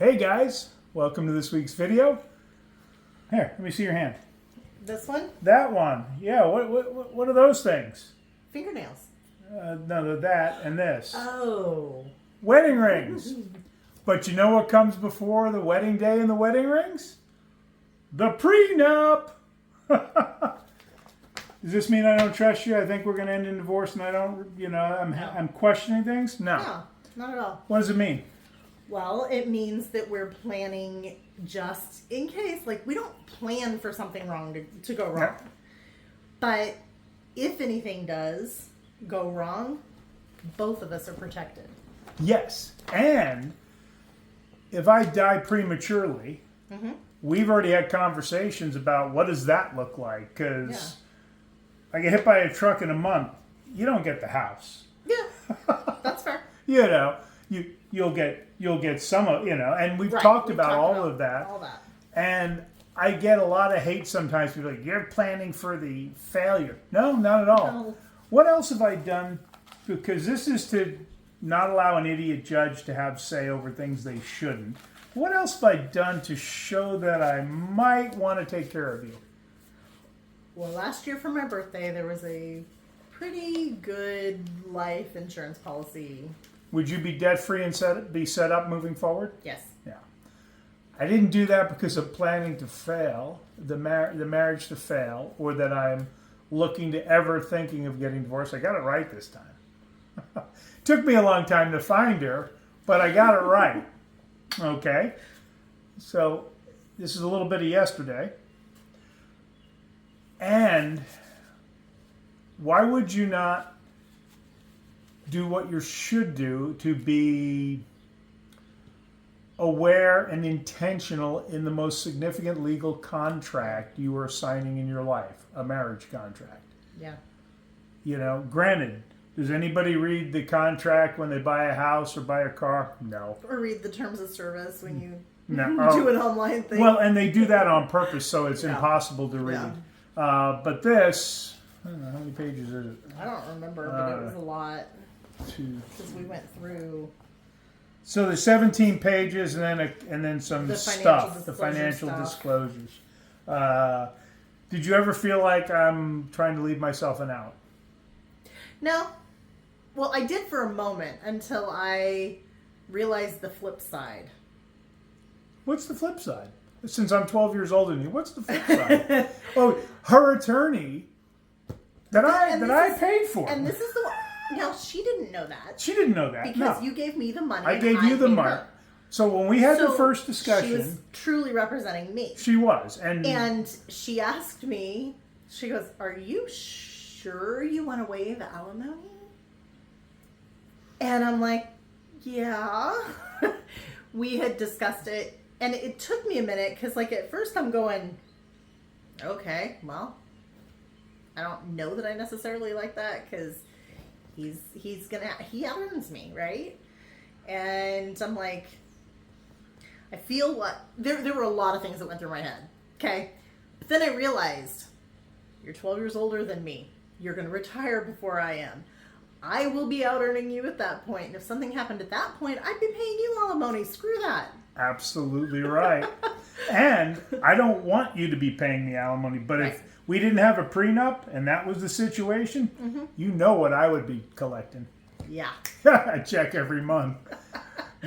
Hey guys, welcome to this week's video. Here, let me see your hand. This one? That one. Yeah, what are those things? Fingernails. No, that and this. Oh. Wedding rings. But you know what comes before the wedding day and the wedding rings? The prenup. Does this mean I don't trust you? I think we're going to end in divorce and I don't, I'm questioning things? No, not at all. What does it mean? Well, it means that we're planning just in case. Like, we don't plan for something wrong to go wrong. Yeah. But if anything does go wrong, both of us are protected. Yes. And if I die prematurely, we've already had conversations about what does that look like. Because I get hit by a truck in a month, you don't get the house. Yeah, that's fair. You'll get some of, and we've talked about all of that. All that. And I get a lot of hate sometimes. People are like, you're planning for the failure. No, not at all. No. What else have I done? Because this is to not allow an idiot judge to have say over things they shouldn't. What else have I done to show that I might want to take care of you? Well, last year for my birthday, there was a pretty good life insurance policy. Would you be debt-free and be set up moving forward? Yes. Yeah. I didn't do that because of planning to fail, the marriage to fail, or that I'm looking to ever thinking of getting divorced. I got it right this time. Took me a long time to find her, but I got it right. Okay? So this is a little bit of yesterday. And why would you not do what you should do to be aware and intentional in the most significant legal contract you are signing in your life, a marriage contract? Yeah. Granted, does anybody read the contract when they buy a house or buy a car? No. Or read the terms of service when you No. do an online thing. Well, and they do that on purpose, so it's impossible to read. Yeah. But this, I don't know, how many pages is it? I don't remember, but it was a lot. Because we went through. So there's 17 pages and then some stuff, the financial stuff. disclosures. Did you ever feel like I'm trying to leave myself an out? No. Well, I did for a moment until I realized the flip side. What's the flip side? Since I'm 12 years older than you, what's the flip side? Oh, her attorney that I paid for. And this is the one. Now, she didn't know that. She didn't know that. Because you gave me the money. I gave you the money. So when we had the first discussion, she was truly representing me. She was. And she asked me, she goes, are you sure you want to waive alimony? And I'm like, yeah. We had discussed it. And it took me a minute because, at first I'm going, okay, well, I don't know that I necessarily like that because he earns me, right? And I'm like, I feel what there were a lot of things that went through my head. Okay. But then I realized you're 12 years older than me. You're going to retire before I am. I will be out earning you at that point. And if something happened at that point, I'd be paying you alimony. Screw that. Absolutely right. And I don't want you to be paying me alimony, but right. If we didn't have a prenup and that was the situation, you know what I would be collecting. Yeah. A check every month.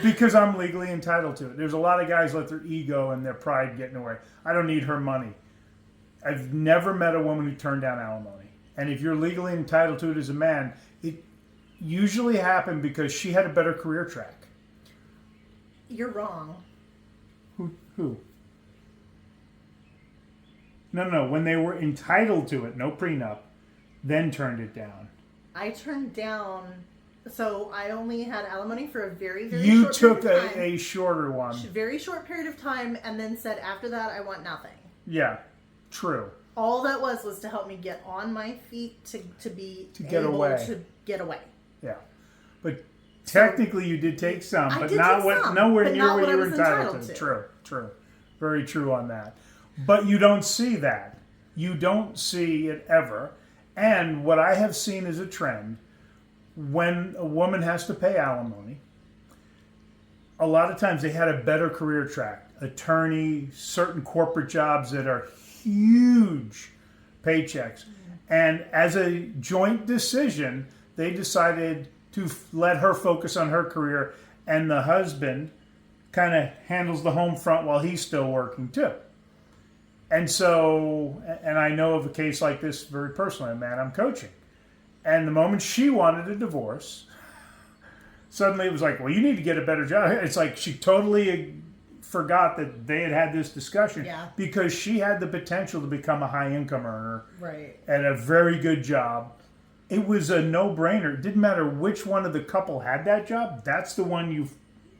Because I'm legally entitled to it. There's a lot of guys let their ego and their pride get in the way. I don't need her money. I've never met a woman who turned down alimony. And if you're legally entitled to it as a man, it usually happened because she had a better career track. You're wrong. Who? No. When they were entitled to it, no prenup, then turned it down. I turned down. So I only had alimony for a very, very you short took period of time. a shorter one. Very short period of time, and then said after that I want nothing. Yeah, true. All that was to help me get on my feet to get away. To get away. Yeah, but technically you did take some, but nowhere near what you were entitled to. True, very true on that. But you don't see that. You don't see it ever. And what I have seen is a trend when a woman has to pay alimony, a lot of times they had a better career track, attorney, certain corporate jobs that are huge paychecks. And as a joint decision, they decided to let her focus on her career, and the husband kind of handles the home front while he's still working too. And so, and I know of a case like this very personally, a man I'm coaching. And the moment she wanted a divorce, suddenly it was like, well, you need to get a better job. It's like she totally forgot that they had had this discussion because she had the potential to become a high income earner at a very good job. It was a no-brainer. It didn't matter which one of the couple had that job. That's the one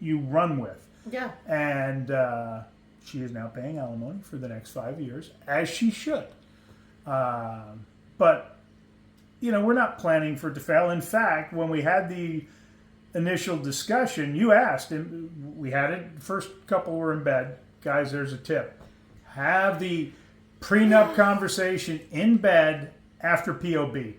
you run with. Yeah. And she is now paying alimony for the next 5 years, as she should. But, you know, we're not planning for it to fail. In fact, when we had the initial discussion, you asked, and we had it, first couple were in bed. Guys, there's a tip. Have the prenup conversation in bed after POB.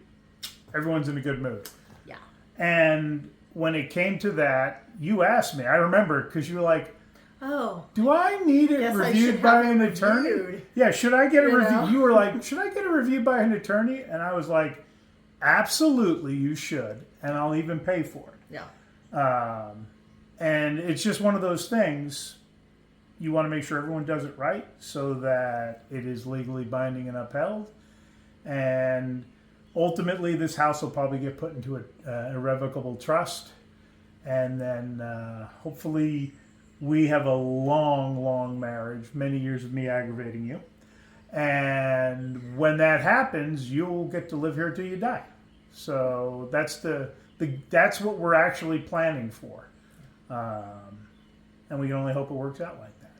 Everyone's in a good mood. Yeah. And when it came to that, you asked me, I remember, because you were like, oh, do I need it reviewed by an attorney? Yeah, should I get a review? You were like, should I get a review by an attorney? And I was like, absolutely, you should. And I'll even pay for it. Yeah. And it's just one of those things. You want to make sure everyone does it right so that it is legally binding and upheld. And ultimately, this house will probably get put into an irrevocable trust. And then hopefully we have a long, long marriage, many years of me aggravating you. And when that happens, you'll get to live here till you die. So that's that's what we're actually planning for. And we can only hope it works out like that.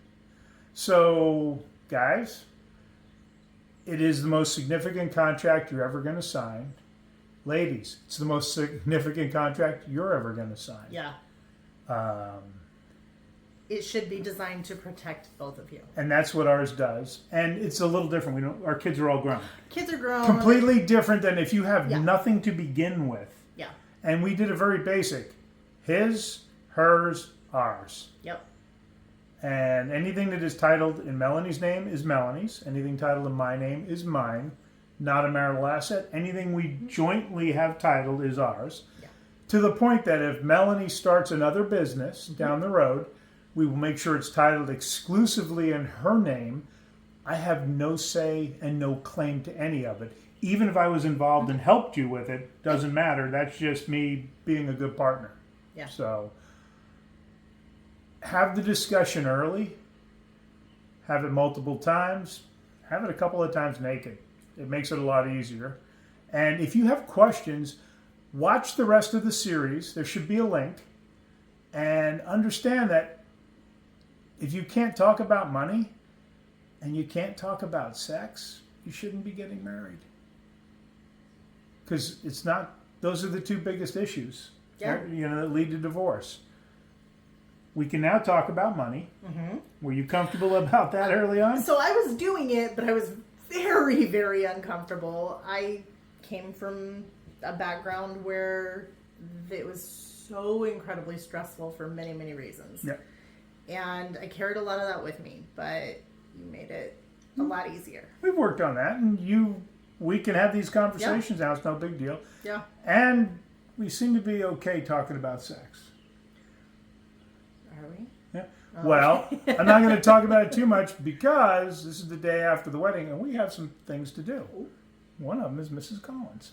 So, guys, it is the most significant contract you're ever going to sign. Ladies, it's the most significant contract you're ever going to sign. Yeah. It should be designed to protect both of you. And that's what ours does. And it's a little different. Our kids are all grown. Kids are grown. Completely different than if you have nothing to begin with. Yeah. And we did a very basic. His, hers, ours. Yep. And anything that is titled in Melanie's name is Melanie's. Anything titled in my name is mine. Not a marital asset. Anything we jointly have titled is ours. Yeah. To the point that if Melanie starts another business down the road, we will make sure it's titled exclusively in her name. I have no say and no claim to any of it. Even if I was involved and helped you with it, doesn't matter. That's just me being a good partner. Yeah. So have the discussion early. Have it multiple times. Have it a couple of times naked. It makes it a lot easier. And if you have questions, watch the rest of the series. There should be a link. And understand that if you can't talk about money and you can't talk about sex, you shouldn't be getting married. Because it's not, those are the two biggest issues that lead to divorce. We can now talk about money. Mm-hmm. Were you comfortable about that early on? So I was doing it, but I was very, very uncomfortable. I came from a background where it was so incredibly stressful for many, many reasons. Yeah. And I carried a lot of that with me, but you made it a lot easier. We've worked on that, and we can have these conversations now. It's no big deal. Yeah. And we seem to be okay talking about sex. Are we? Yeah. Oh. Well, I'm not going to talk about it too much because this is the day after the wedding, and we have some things to do. Ooh. One of them is Mrs. Collins.